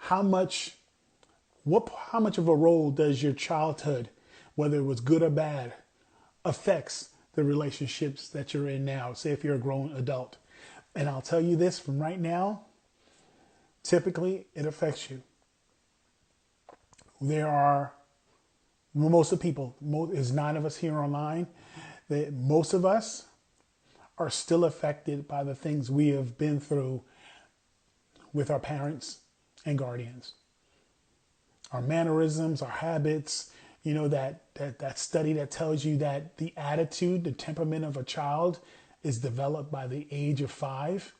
how much how much of a role does your childhood, whether it was good or bad, affects the relationships that you're in now? Say if you're a grown adult. And I'll tell you this from right now, typically it affects you. There are most of the people, there's 9 of us here online, that most of us are still affected by the things we have been through with our parents and guardians. Our mannerisms, our habits, that study that tells you that the attitude, the temperament of a child is developed by the age of 5.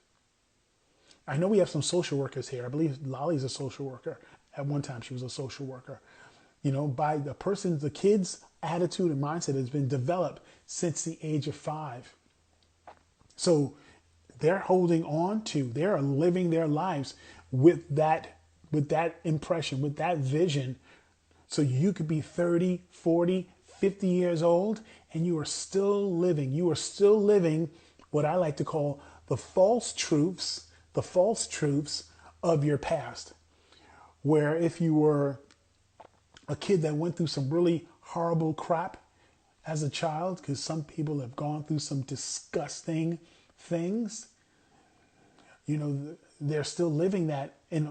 I know we have some social workers here. I believe Lolly's a social worker. At one time, she was a social worker. By the kid's attitude and mindset has been developed since the age of 5. So they're holding on to, they're living their lives with that impression, with that vision. So you could be 30, 40, 50 years old and you are still living. You are still living what I like to call the false truths of your past. Where if you were a kid that went through some really horrible crap as a child, because some people have gone through some disgusting things, they're still living that in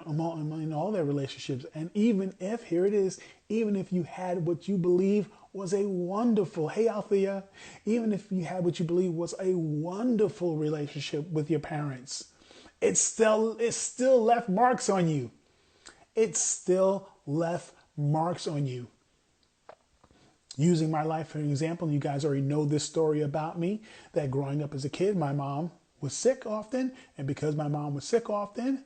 all their relationships. And even if you had what you believe was a wonderful, hey Althea, even if you had what you believe was a wonderful relationship with your parents, it still left marks on you. It still left marks on you. Using my life for an example, you guys already know this story about me, that growing up as a kid, my mom was sick often. And because my mom was sick often,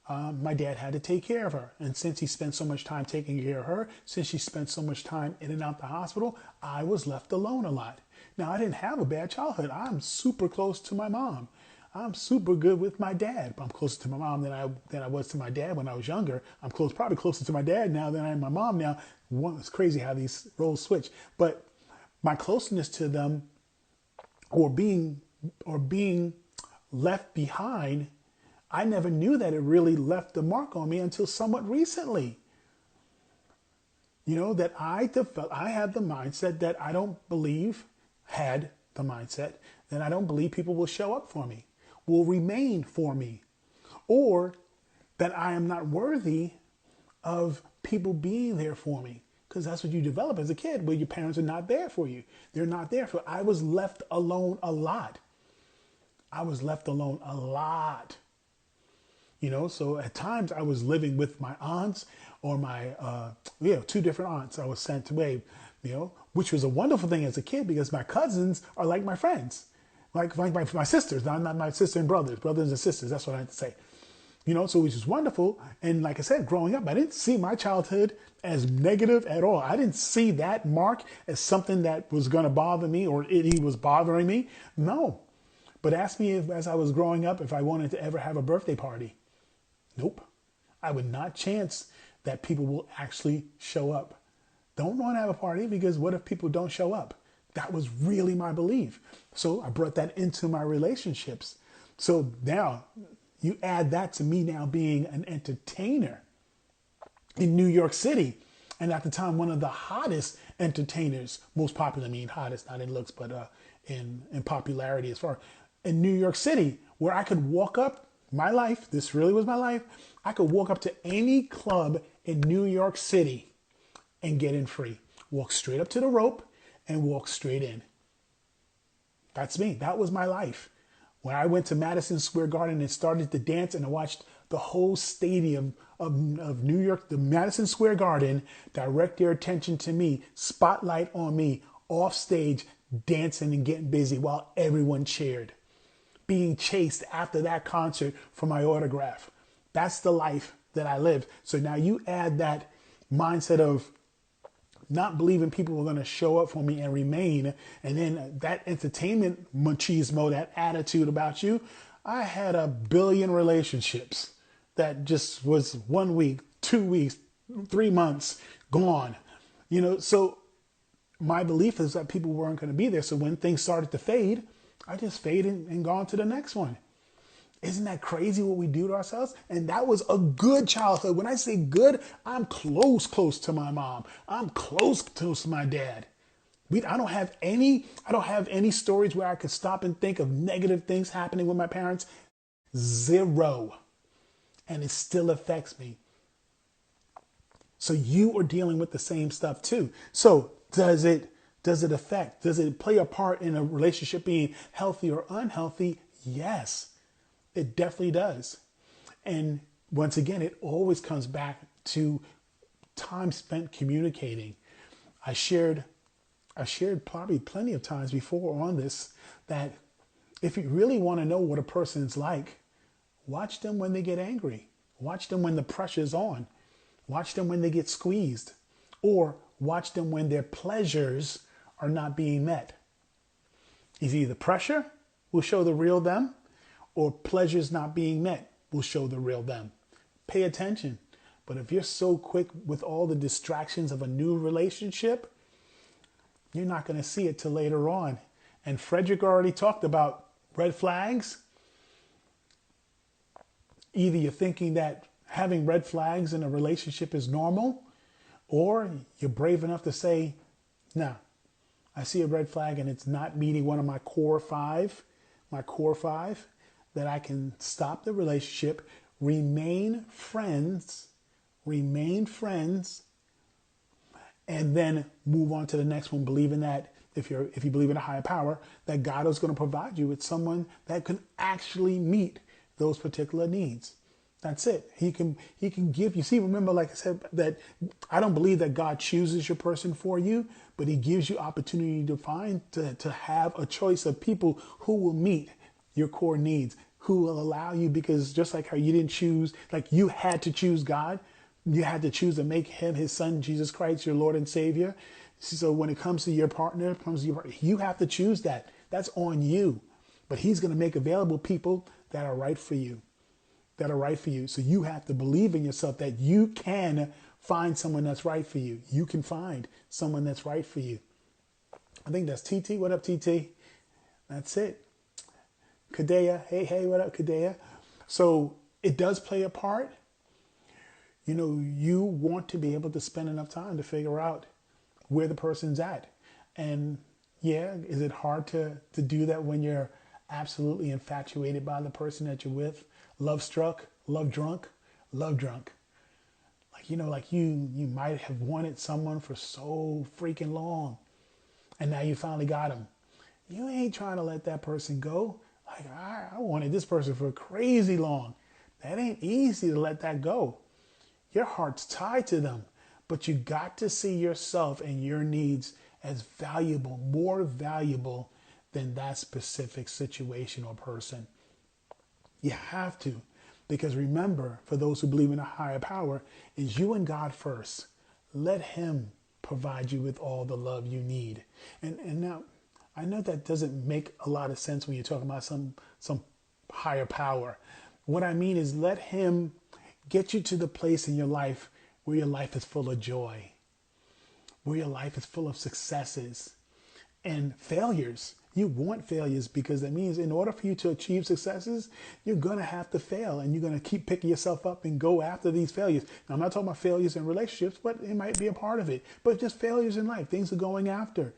my dad had to take care of her. And since he spent so much time taking care of her, since she spent so much time in and out the hospital, I was left alone a lot. Now, I didn't have a bad childhood. I'm super close to my mom. I'm super good with my dad. I'm closer to my mom than I was to my dad when I was younger. I'm probably closer to my dad now than I am my mom now. It's crazy how these roles switch. But my closeness to them, or being left behind, I never knew that it really left a mark on me until somewhat recently. That I had the mindset that I don't believe people will show up for me, will remain for me, or that I am not worthy of people being there for me. Because that's what you develop as a kid, where your parents are not there for you. They're not there for you. I was left alone a lot. So at times I was living with my aunts or my, 2 different aunts. I was sent away, which was a wonderful thing as a kid because my cousins are like my friends, like my sisters, not my sister and brothers and sisters. That's what I had to say. So which is wonderful. And like I said, growing up, I didn't see my childhood as negative at all. I didn't see that mark as something that was going to bother me or he was bothering me. No. But ask me as I was growing up if I wanted to ever have a birthday party. Nope. I would not chance that people will actually show up. Don't want to have a party because what if people don't show up? That was really my belief. So I brought that into my relationships. So now you add that to me now being an entertainer in New York City. And at the time, one of the hottest entertainers, most popular, hottest, not in looks, but in popularity as far in New York City, where I could walk up my life. This really was my life. I could walk up to any club in New York City and get in free. Walk straight up to the rope and walk straight in. That's me. That was my life. When I went to Madison Square Garden and started to dance and I watched the whole stadium of New York, the Madison Square Garden, direct their attention to me, spotlight on me, off stage, dancing and getting busy while everyone cheered. Being chased after that concert for my autograph. That's the life that I lived. So now you add that mindset of not believing people were going to show up for me and remain, and then that entertainment machismo, that attitude about you. I had a billion relationships that just was 1 week, 2 weeks, 3 months gone. So my belief is that people weren't going to be there. So when things started to fade, I just faded and gone to the next one. Isn't that crazy what we do to ourselves? And that was a good childhood. When I say good, I'm close to my mom. I'm close to my dad. I don't have any stories where I could stop and think of negative things happening with my parents. Zero. And it still affects me. So you are dealing with the same stuff too. So does it affect? Does it play a part in a relationship being healthy or unhealthy? Yes, it definitely does. And once again, it always comes back to time spent communicating. I shared probably plenty of times before on this that if you really want to know what a person's like, watch them when they get angry. Watch them when the pressure's on. Watch them when they get squeezed. Or watch them when their pleasures are not being met. Is either pressure will show the real them, or pleasures not being met will show the real them. Pay attention. But if you're so quick with all the distractions of a new relationship, you're not going to see it till later on. And Frederick already talked about red flags. Either you're thinking that having red flags in a relationship is normal, or you're brave enough to say, nah, I see a red flag and it's not meeting one of my core five, that I can stop the relationship, remain friends, and then move on to the next one, believing that if you believe in a higher power, that God is going to provide you with someone that can actually meet those particular needs. That's it. He can give you. See, remember, like I said, that I don't believe that God chooses your person for you, but he gives you opportunity to have a choice of people who will meet your core needs, who will allow you, because just like how you didn't choose, like you had to choose God, you had to choose to make him, his son, Jesus Christ, your Lord and Savior. So when it comes to your partner, you have to choose that. That's on you. But he's going to make available people that are right for you. So you have to believe in yourself that you can find someone that's right for you. You can find someone that's right for you. I think that's TT. What up, TT? That's it. Kadea. Hey, what up, Kadea? So it does play a part. You know, you want to be able to spend enough time to figure out where the person's at. And yeah, is it hard to do that when you're absolutely infatuated by the person that you're with? Love struck, love drunk. Like, you might have wanted someone for so freaking long, and now you finally got him. You ain't trying to let that person go. Like, I wanted this person for crazy long. That ain't easy to let that go. Your heart's tied to them, but you got to see yourself and your needs as valuable, more valuable than that specific situation or person. You have to, because remember, for those who believe in a higher power, is you and God first. Let him provide you with all the love you need. And now, I know that doesn't make a lot of sense when you're talking about some higher power. What I mean is let him get you to the place in your life where your life is full of joy, where your life is full of successes and failures. You want failures because that means in order for you to achieve successes, you're going to have to fail, and you're going to keep picking yourself up and go after these failures. Now, I'm not talking about failures in relationships, but it might be a part of it. But just failures in life, things are going after.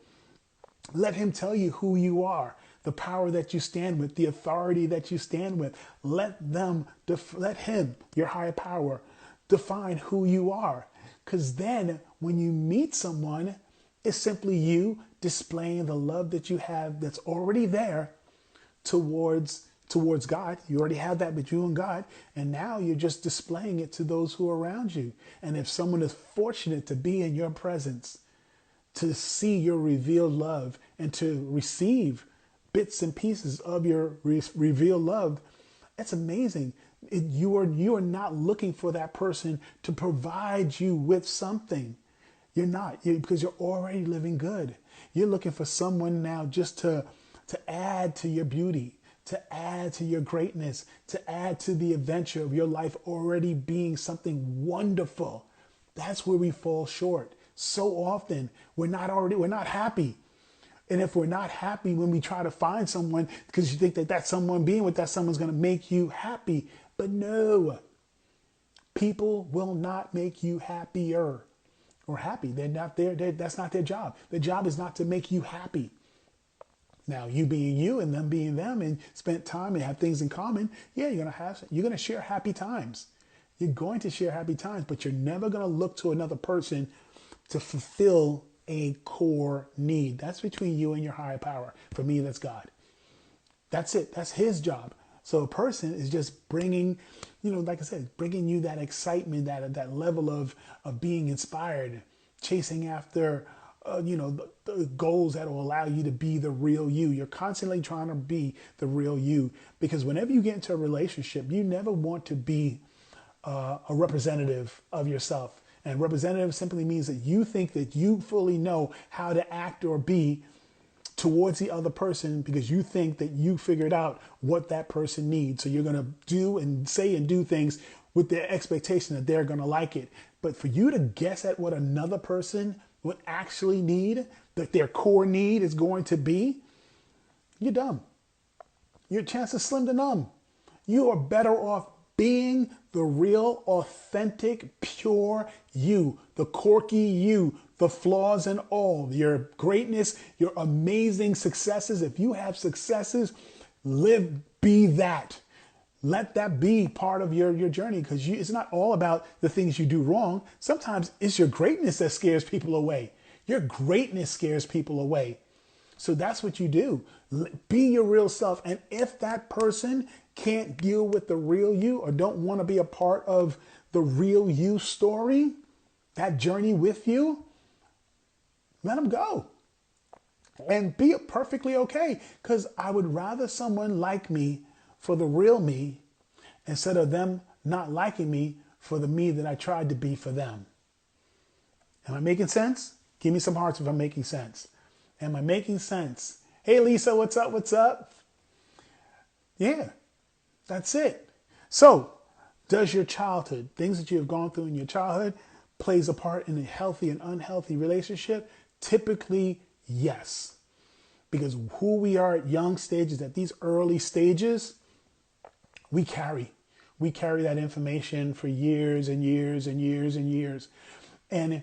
Let him tell you who you are, the power that you stand with, the authority that you stand with. Let him, your higher power, define who you are. Because then when you meet someone, it's simply you displaying the love that you have that's already there towards God. You already have that with you and God. And now you're just displaying it to those who are around you. And if someone is fortunate to be in your presence, to see your revealed love and to receive bits and pieces of your revealed love, it's amazing. You are not looking for that person to provide you with something. You're not, because you're already living good. You're looking for someone now just to add to your beauty, to add to your greatness, to add to the adventure of your life already being something wonderful. That's where we fall short. So often we're not happy. And if we're not happy when we try to find someone because you think that that someone, being with that someone's going to make you happy. But no, people will not make you happier or happy. They're not there. That's not their job. Their job is not to make you happy. Now, you being you and them being them and spent time and have things in common, yeah, you're going to share happy times. You're going to share happy times, but you're never going to look to another person to fulfill a core need. That's between you and your higher power. For me, that's God. That's it. That's his job. So a person is just bringing, like I said, bringing you that excitement, that level of being inspired, chasing after, the goals that will allow you to be the real you. You're constantly trying to be the real you, because whenever you get into a relationship, you never want to be a representative of yourself. And representative simply means that you think that you fully know how to act or be towards the other person because you think that you figured out what that person needs. So you're going to do and say and do things with the expectation that they're going to like it. But for you to guess at what another person would actually need, that their core need is going to be, you're dumb. Your chance is slim to none. You are better off being the real, authentic, pure you, the quirky you, the flaws and all, your greatness, your amazing successes. If you have successes, be that. Let that be part of your journey, because it's not all about the things you do wrong. Sometimes it's your greatness that scares people away. Your greatness scares people away. So that's what you do. Be your real self. And if that person can't deal with the real you or don't want to be a part of the real you story, that journey with you, let them go. And be perfectly okay. Because I would rather someone like me for the real me instead of them not liking me for the me that I tried to be for them. Am I making sense? Give me some hearts if I'm making sense. Am I making sense? Hey, Lisa, what's up? What's up? Yeah, that's it. So, does your childhood, things that you have gone through in your childhood, plays a part in a healthy and unhealthy relationship? Typically, yes. Because who we are at young stages, at these early stages, we carry that information for years and years and years and years. And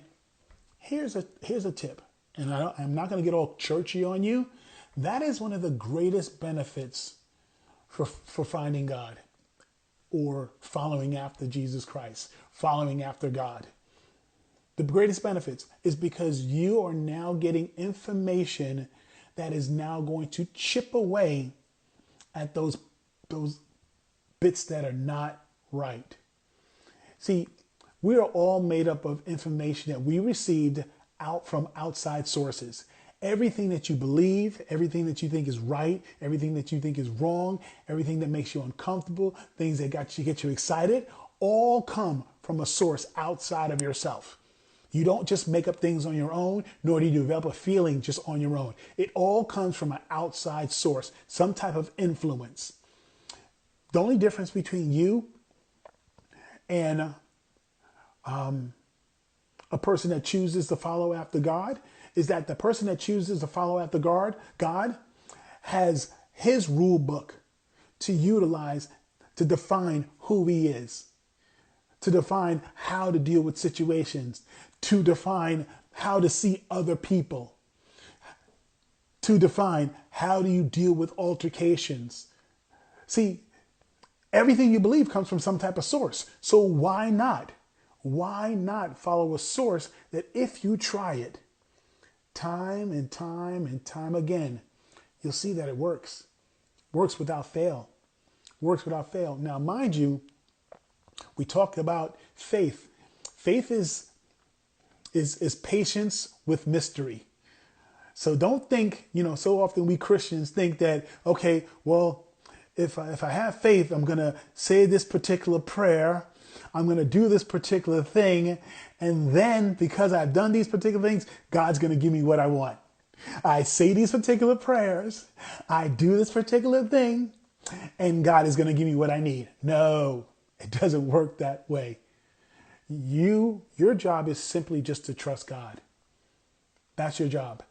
here's a tip. And I'm not going to get all churchy on you. That is one of the greatest benefits for finding God or following after Jesus Christ, following after God. The greatest benefits is because you are now getting information that is now going to chip away at those bits that are not right. See, we are all made up of information that we received out from outside sources. Everything that you believe, everything that you think is right, everything that you think is wrong, everything that makes you uncomfortable, things that get you excited, all come from a source outside of yourself. You don't just make up things on your own, nor do you develop a feeling just on your own. It all comes from an outside source, some type of influence. The only difference between you and a person that chooses to follow after God is that the person that chooses to follow after God has his rule book to utilize to define who he is, to define how to deal with situations, to define how to see other people, to define how do you deal with altercations. See, everything you believe comes from some type of source. So why not? Why not follow a source that if you try it time and time and time again, you'll see that it works. Works without fail. Works without fail. Now, mind you, we talked about faith. Faith is patience with mystery. So don't think, so often we Christians think that, okay, well, if I have faith, I'm going to say this particular prayer, I'm going to do this particular thing, and then because I've done these particular things, God's going to give me what I want. I say these particular prayers, I do this particular thing, and God is going to give me what I need. No, it doesn't work that way. Your job is simply just to trust God. That's your job.